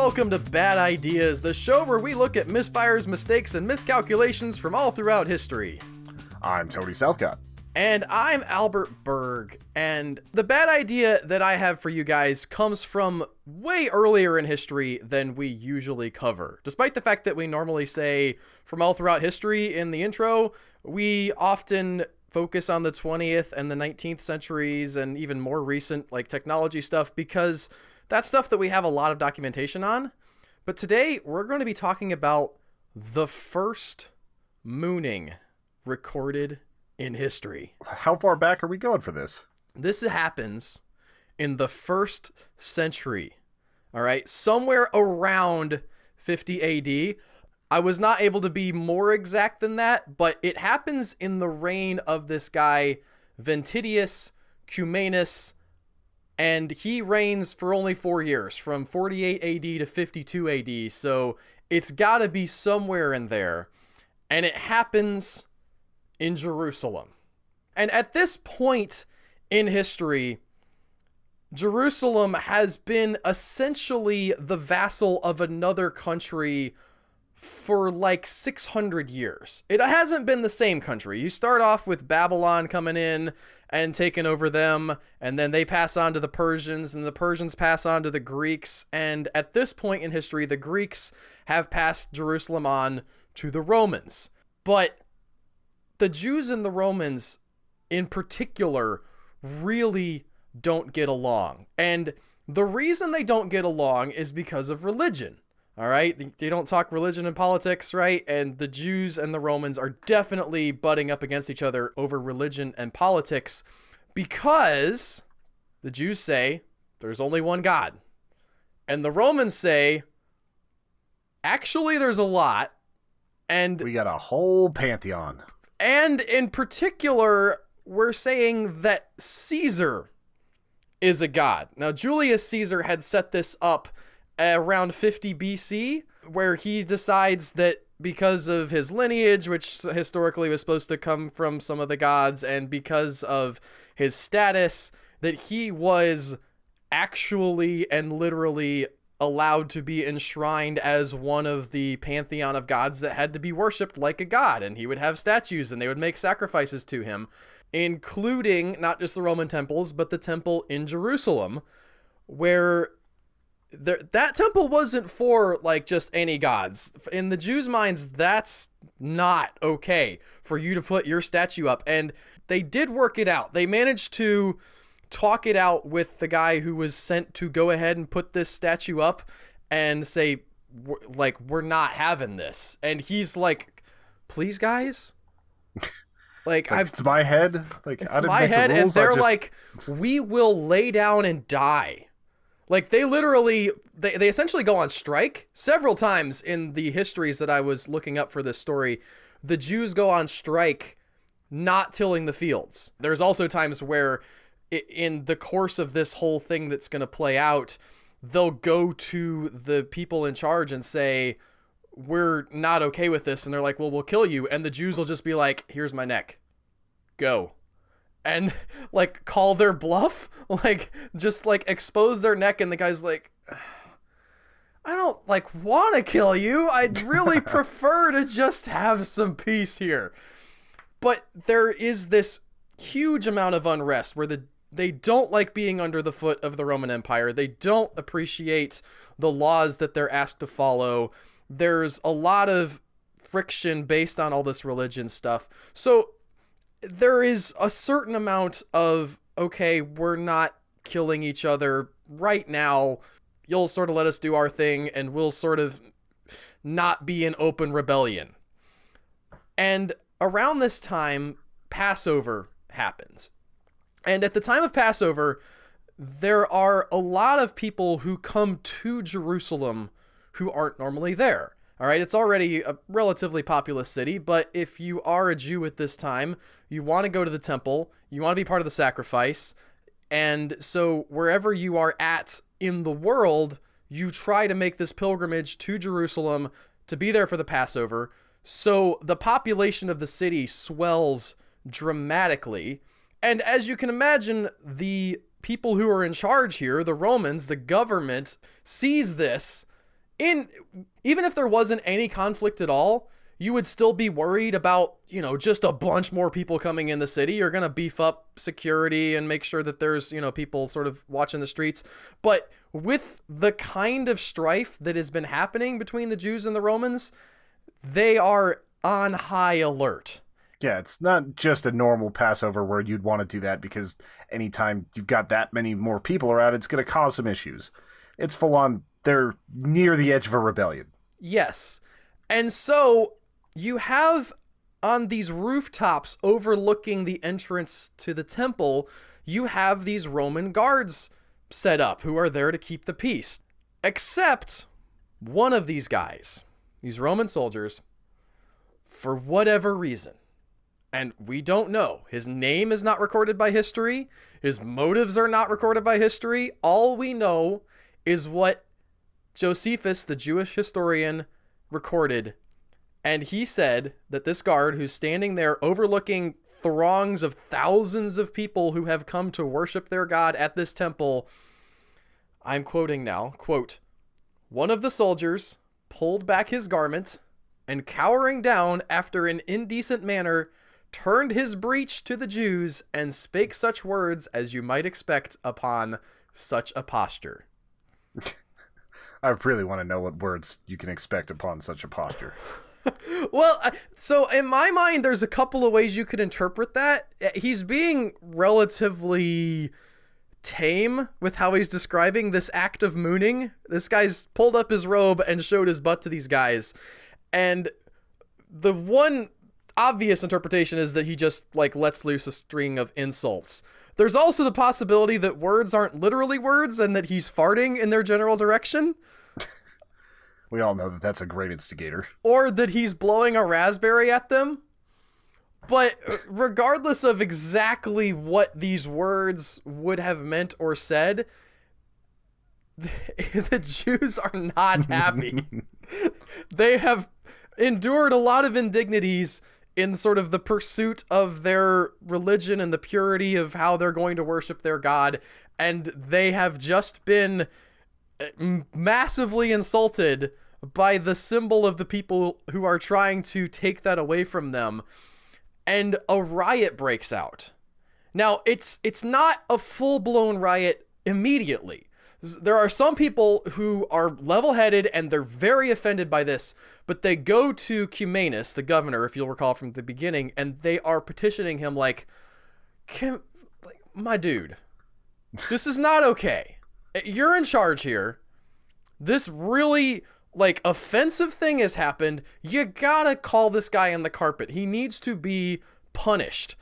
welcome to Bad Ideas, the show where we look at misfires, mistakes, and miscalculations from all throughout history. I'm Tony Southcott. And I'm Albert Berg, and the bad idea that I have for you guys comes from way earlier in history than we usually cover. Despite the fact that we normally say from all throughout history in the intro, we often focus on the 20th and the 19th centuries and even more recent like technology stuff because that's stuff that we have a lot of documentation on. But today we're going to be talking about the first mooning recorded in history. How far back are we going for this? This happens in the 1st century. All right, somewhere around 50 AD. I was not able to be more exact than that, but it happens in the reign of this guy, Ventidius Cumanus, and he reigns for only 4 years, from 48 AD to 52 AD, so it's got to be somewhere in there. And it happens in Jerusalem. And at this point in history, Jerusalem has been essentially the vassal of another country for like 600 years. It hasn't been the same country. You start off with Babylon coming in and taking over them, and then they pass on to the Persians, and the Persians pass on to the Greeks, and at this point in history, the Greeks have passed Jerusalem on to the Romans. But the Jews and the Romans, in particular, really don't get along. And the reason they don't get along is because of religion. All right? They don't talk religion and politics, right? And the Jews and the Romans are definitely butting up against each other over religion and politics because the Jews say there's only one God. And the Romans say, actually, there's a lot. And we got a whole pantheon. And in particular, we're saying that Caesar is a god. Now, Julius Caesar had set this up around 50 BC, where he decides that because of his lineage, which historically was supposed to come from some of the gods, and because of his status, that he was actually and literally allowed to be enshrined as one of the pantheon of gods that had to be worshipped like a god, and he would have statues and they would make sacrifices to him, including not just the Roman temples, but the temple in Jerusalem, where that temple wasn't for like just any gods. In the Jews' minds, that's not okay for you to put your statue up, and they did work it out. They managed to talk it out with the guy who was sent to go ahead and put this statue up and say, like, we're not having this. And he's like, please, guys? Like, it's my head. Like, it's I didn't my make head. the rules. And they're like, we will lay down and die. Like, they literally, they essentially go on strike several times in the histories that I was looking up for this story. The Jews go on strike, not tilling the fields. There's also times where in the course of this whole thing that's going to play out, they'll go to the people in charge and say, we're not okay with this. And they're like, well, we'll kill you. And the Jews will just be like, here's my neck. Go. And like call their bluff, like just like expose their neck. And the guy's like, I don't like want to kill you. I'd really prefer to just have some peace here. But there is this huge amount of unrest where they don't like being under the foot of the Roman Empire. They don't appreciate the laws that they're asked to follow. There's a lot of friction based on all this religion stuff. So there is a certain amount of, okay, we're not killing each other right now. You'll sort of let us do our thing and we'll sort of not be in open rebellion. And around this time, Passover happens. And at the time of Passover, there are a lot of people who come to Jerusalem who aren't normally there. All right, it's already a relatively populous city, but if you are a Jew at this time, you want to go to the temple, you want to be part of the sacrifice, and so wherever you are at in the world, you try to make this pilgrimage to Jerusalem to be there for the Passover. So the population of the city swells dramatically, and as you can imagine, the people who are in charge here, the Romans, the government, sees this Even if there wasn't any conflict at all, you would still be worried about, just a bunch more people coming in the city. You're going to beef up security and make sure that there's, people sort of watching the streets. But with the kind of strife that has been happening between the Jews and the Romans, they are on high alert. Yeah, it's not just a normal Passover where you'd want to do that because anytime you've got that many more people around, it's going to cause some issues. It's full on, they're near the edge of a rebellion. Yes. And so you have on these rooftops overlooking the entrance to the temple, you have these Roman guards set up who are there to keep the peace. Except one of these guys, these Roman soldiers, for whatever reason, and we don't know. His name is not recorded by history. His motives are not recorded by history. All we know is what Josephus, the Jewish historian, recorded. And he said that this guard who's standing there overlooking throngs of thousands of people who have come to worship their God at this temple, I'm quoting now, quote, "One of the soldiers pulled back his garment and cowering down after an indecent manner, turned his breech to the Jews and spake such words as you might expect upon such a posture." I really want to know what words you can expect upon such a posture. Well, so in my mind, there's a couple of ways you could interpret that. He's being relatively tame with how he's describing this act of mooning. This guy's pulled up his robe and showed his butt to these guys. And the one obvious interpretation is that he just lets loose a string of insults. There's also the possibility that words aren't literally words and that he's farting in their general direction. We all know that that's a great instigator. Or that he's blowing a raspberry at them. But regardless of exactly what these words would have meant or said, the Jews are not happy. They have endured a lot of indignities in sort of the pursuit of their religion and the purity of how they're going to worship their God. And they have just been massively insulted by the symbol of the people who are trying to take that away from them. And a riot breaks out. Now, it's not a full-blown riot immediately. There are some people who are level-headed and they're very offended by this, but they go to Cumanus, the governor, if you'll recall from the beginning, and they are petitioning him my dude, this is not okay. You're in charge here. This really offensive thing has happened. You gotta call this guy on the carpet. He needs to be punished.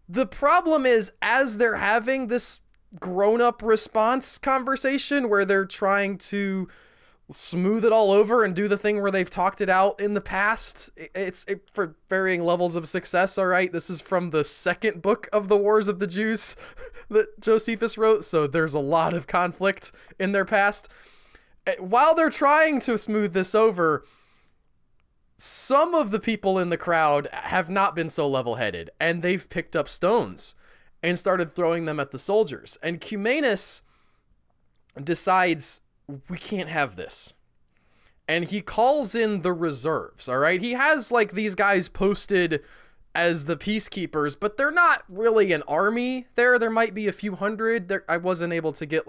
The problem is, as they're having this grown-up response conversation where they're trying to smooth it all over and do the thing where they've talked it out in the past, it's for varying levels of success. All right, this is from the second book of the Wars of the Jews that Josephus wrote, so there's a lot of conflict in their past. While they're trying to smooth this over, some of the people in the crowd have not been so level-headed, and they've picked up stones and started throwing them at the soldiers. And Cumanus decides, we can't have this. And he calls in the reserves, all right? He has these guys posted as the peacekeepers, but they're not really an army there. There might be a few hundred. I wasn't able to get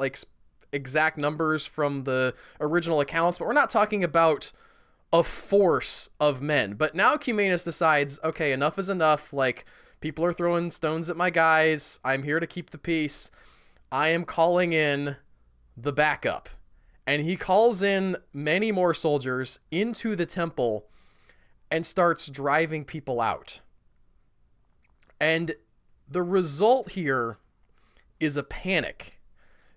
exact numbers from the original accounts, but we're not talking about a force of men. But now Cumanus decides, okay, enough is enough. People are throwing stones at my guys. I'm here to keep the peace. I am calling in the backup. And he calls in many more soldiers into the temple and starts driving people out. And the result here is a panic.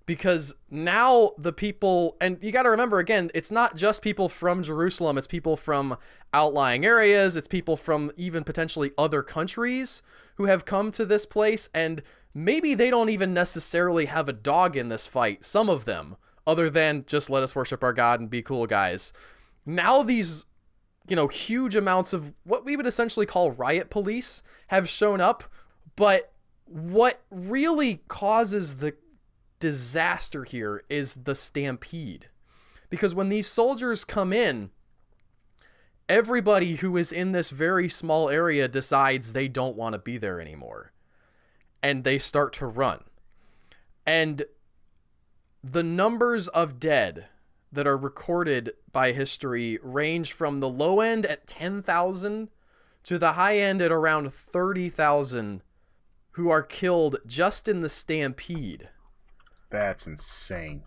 Because now the people, and you got to remember, again, it's not just people from Jerusalem, it's people from outlying areas, it's people from even potentially other countries who have come to this place, and maybe they don't even necessarily have a dog in this fight, some of them, other than just let us worship our God and be cool guys. Now these, huge amounts of what we would essentially call riot police have shown up, but what really causes the disaster here is the stampede, Because when these soldiers come in, everybody who is in this very small area decides they don't want to be there anymore. And they start to run. And the numbers of dead that are recorded by history range from the low end at 10,000 to the high end at around 30,000 who are killed just in the stampede. That's insane.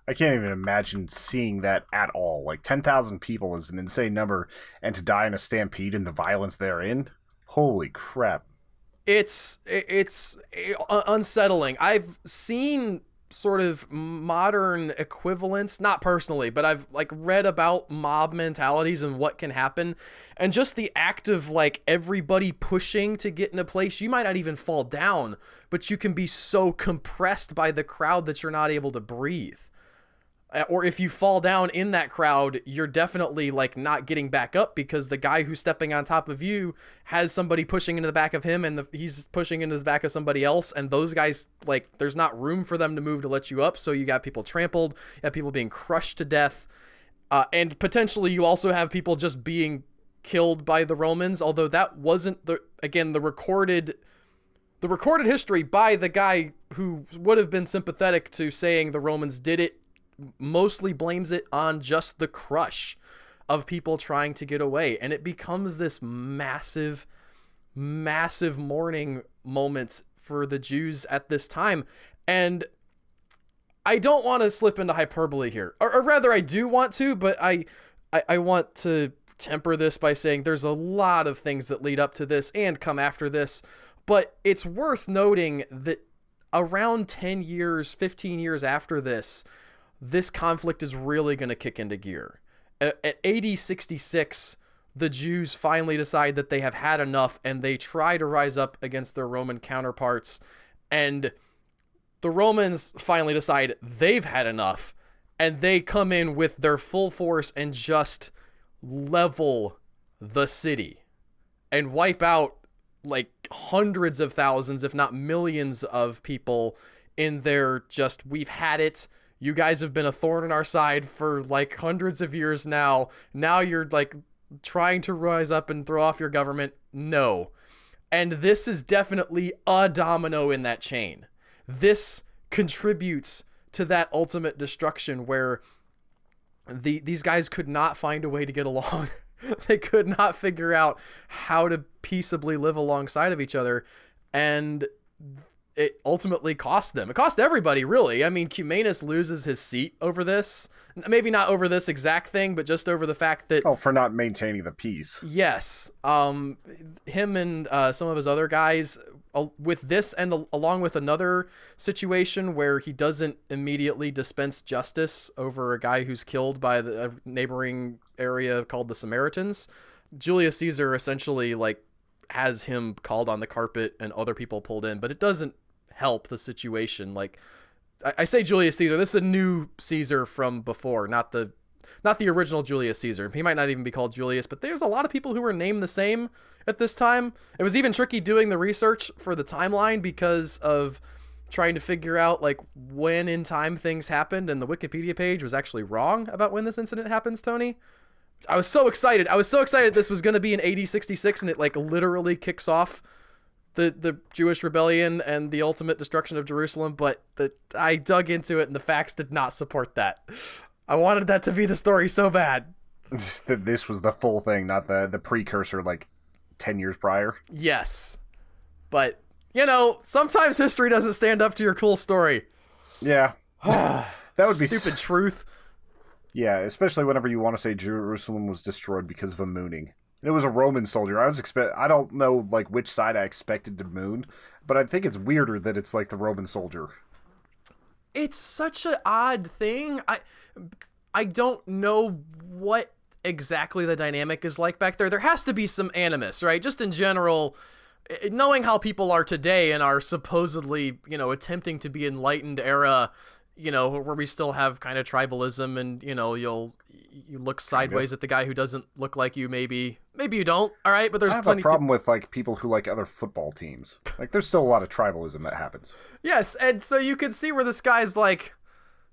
I can't even imagine seeing that at all. Like, 10,000 people is an insane number, and to die in a stampede and the violence therein? Holy crap. It's unsettling. I've seen sort of modern equivalents, not personally, but I've like read about mob mentalities and what can happen, and just the act of like everybody pushing to get in a place. You might not even fall down, but you can be so compressed by the crowd that you're not able to breathe. Or if you fall down in that crowd, you're definitely like not getting back up because the guy who's stepping on top of you has somebody pushing into the back of him, and he's pushing into the back of somebody else. And those guys, like, there's not room for them to move to let you up. So you got people trampled, you have people being crushed to death. And potentially you also have people just being killed by the Romans. Although that wasn't the recorded history by the guy who would have been sympathetic to saying the Romans did it, mostly blames it on just the crush of people trying to get away. And it becomes this massive mourning moment for the Jews at this time. And I don't want to slip into hyperbole here, or rather I do want to, but I want to temper this by saying there's a lot of things that lead up to this and come after this. But it's worth noting that around 10 years, 15 years after this conflict is really going to kick into gear. At AD 66, the Jews finally decide that they have had enough, and they try to rise up against their Roman counterparts. And the Romans finally decide they've had enough, and they come in with their full force and just level the city and wipe out like hundreds of thousands, if not millions of people in their just, we've had it. You guys have been a thorn in our side for like hundreds of years now. Now you're like trying to rise up and throw off your government. No. And this is definitely a domino in that chain. This contributes to that ultimate destruction where these guys could not find a way to get along. They could not figure out how to peaceably live alongside of each other. And it ultimately cost them. It cost everybody, really. I mean, Cumanus loses his seat over this. Maybe not over this exact thing, but just over the fact that... Oh, for not maintaining the peace. Yes. Him and some of his other guys, with this and along with another situation where he doesn't immediately dispense justice over a guy who's killed by the neighboring area called the Samaritans, Julius Caesar essentially like has him called on the carpet and other people pulled in, but it doesn't help the situation. Like I say Julius Caesar, this is a new Caesar from before, not the original Julius Caesar. He might not even be called Julius, but there's a lot of people who were named the same at this time. It was even tricky doing the research for the timeline because of trying to figure out like when in time things happened, and the Wikipedia page was actually wrong about when this incident happens, Tony. I was so excited. This was going to be in AD 66, and it like literally kicks off the Jewish rebellion and the ultimate destruction of Jerusalem, but I dug into it and the facts did not support that. I wanted that to be the story so bad. This was the full thing, not the precursor like 10 years prior. Yes. But, you know, sometimes history doesn't stand up to your cool story. Yeah. That would be stupid truth. Yeah, especially whenever you want to say Jerusalem was destroyed because of a mooning. It was a Roman soldier. I don't know like which side I expected to moon, but I think it's weirder that it's like the Roman soldier. It's such an odd thing. I don't know what exactly the dynamic is like back there. There has to be some animus, right? Just in general, knowing how people are today and are supposedly, you know, attempting to be enlightened era, you know, where we still have kind of tribalism and, you know, you look sideways at the guy who doesn't look like you, maybe you don't, all right? But there's I have a problem with like people who like other football teams. Like there's still a lot of tribalism that happens. Yes, and so you can see where this guy's like,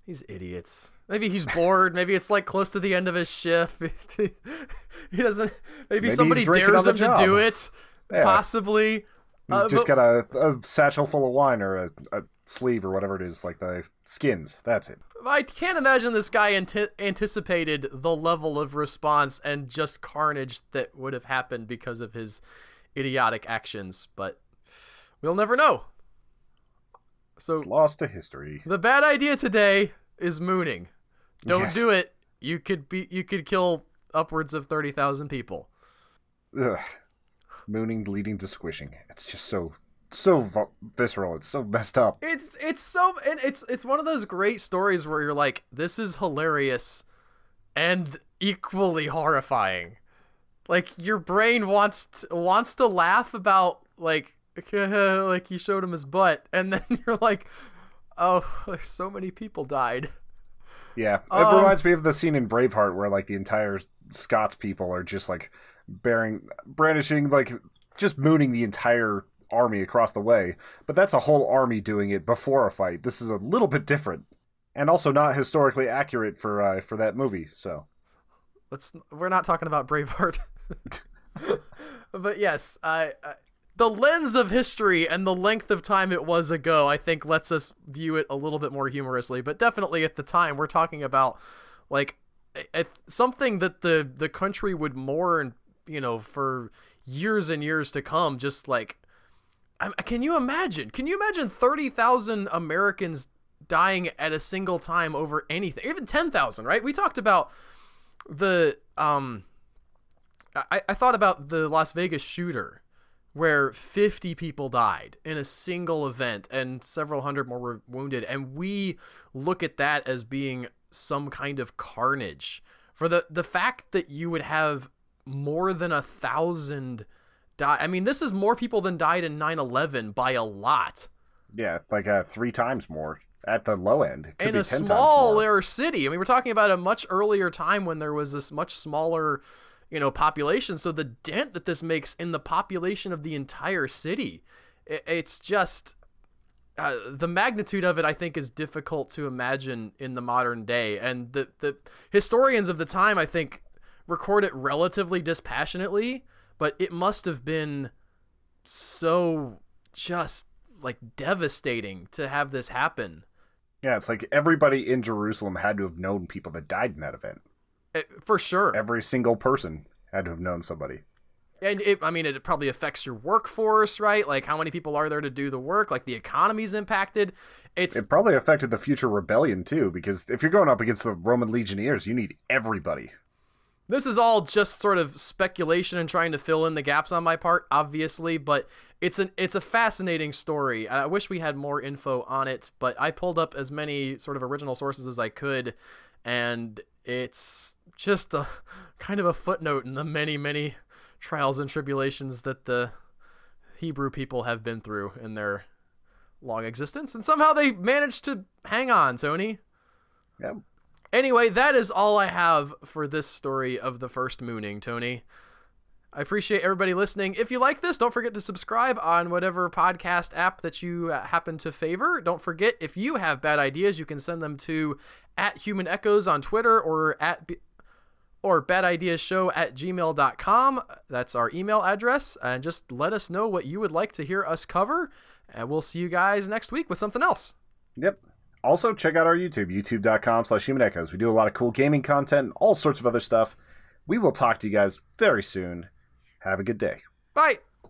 These idiots. Maybe he's bored. Maybe it's like close to the end of his shift. He doesn't. Maybe somebody dares him to do it. Yeah. Possibly. He's just got a satchel full of wine or a sleeve or whatever it is, like the skins. That's it. I can't imagine this guy anticipated the level of response and just carnage that would have happened because of his idiotic actions, but we'll never know. So it's lost to history. The bad idea today is mooning. Don't do it. You could kill upwards of 30,000 people. Ugh. Mooning leading to squishing. It's just so visceral. It's so messed up. It's one of those great stories where you're like, this is hilarious and equally horrifying. Like, your brain wants to laugh about like he showed him his butt, and then you're like, oh, there's so many people died. Yeah, it reminds me of the scene in Braveheart where like the entire Scots people are just like brandishing, like just mooning the entire army across the way. But that's a whole army doing it before a fight. This is a little bit different, and also not historically accurate for that movie. So we're not talking about Braveheart. But yes, the lens of history and the length of time it was ago, I think, lets us view it a little bit more humorously. But definitely at the time, we're talking about like something that the country would mourn, for years and years to come. Just like, can you imagine 30,000 Americans dying at a single time over anything? Even 10,000, right? We talked about the I thought about the Las Vegas shooter, where 50 people died in a single event and several hundred more were wounded, and we look at that as being some kind of carnage. For the fact that you would have more than 1,000 die. I mean, this is more people than died in 9/11 by a lot. Yeah, like 3 times more at the low end. It could in be a 10 smaller city. I mean, we're talking about a much earlier time when there was this much smaller, population. So the dent that this makes in the population of the entire city, it's just the magnitude of it, I think, is difficult to imagine in the modern day. And the historians of the time, I think, record it relatively dispassionately, but it must have been so just like devastating to have this happen. Yeah, it's like everybody in Jerusalem had to have known people that died in that event. For sure. Every single person had to have known somebody. And it probably affects your workforce, right? Like, how many people are there to do the work? Like, the economy's impacted. It probably affected the future rebellion, too, because if you're going up against the Roman legionnaires, you need everybody. This is all just sort of speculation and trying to fill in the gaps on my part, obviously, but it's a fascinating story. I wish we had more info on it, but I pulled up as many sort of original sources as I could, and it's just a kind of a footnote in the many, many trials and tribulations that the Hebrew people have been through in their long existence, and somehow they managed to hang on, Tony. Yep. Anyway, that is all I have for this story of the first mooning, Tony. I appreciate everybody listening. If you like this, don't forget to subscribe on whatever podcast app that you happen to favor. Don't forget, if you have bad ideas, you can send them to @HumanEchoes on Twitter or badideashow@gmail.com. That's our email address. And just let us know what you would like to hear us cover. And we'll see you guys next week with something else. Yep. Also, check out our YouTube, youtube.com/HumanEchoes. We do a lot of cool gaming content and all sorts of other stuff. We will talk to you guys very soon. Have a good day. Bye.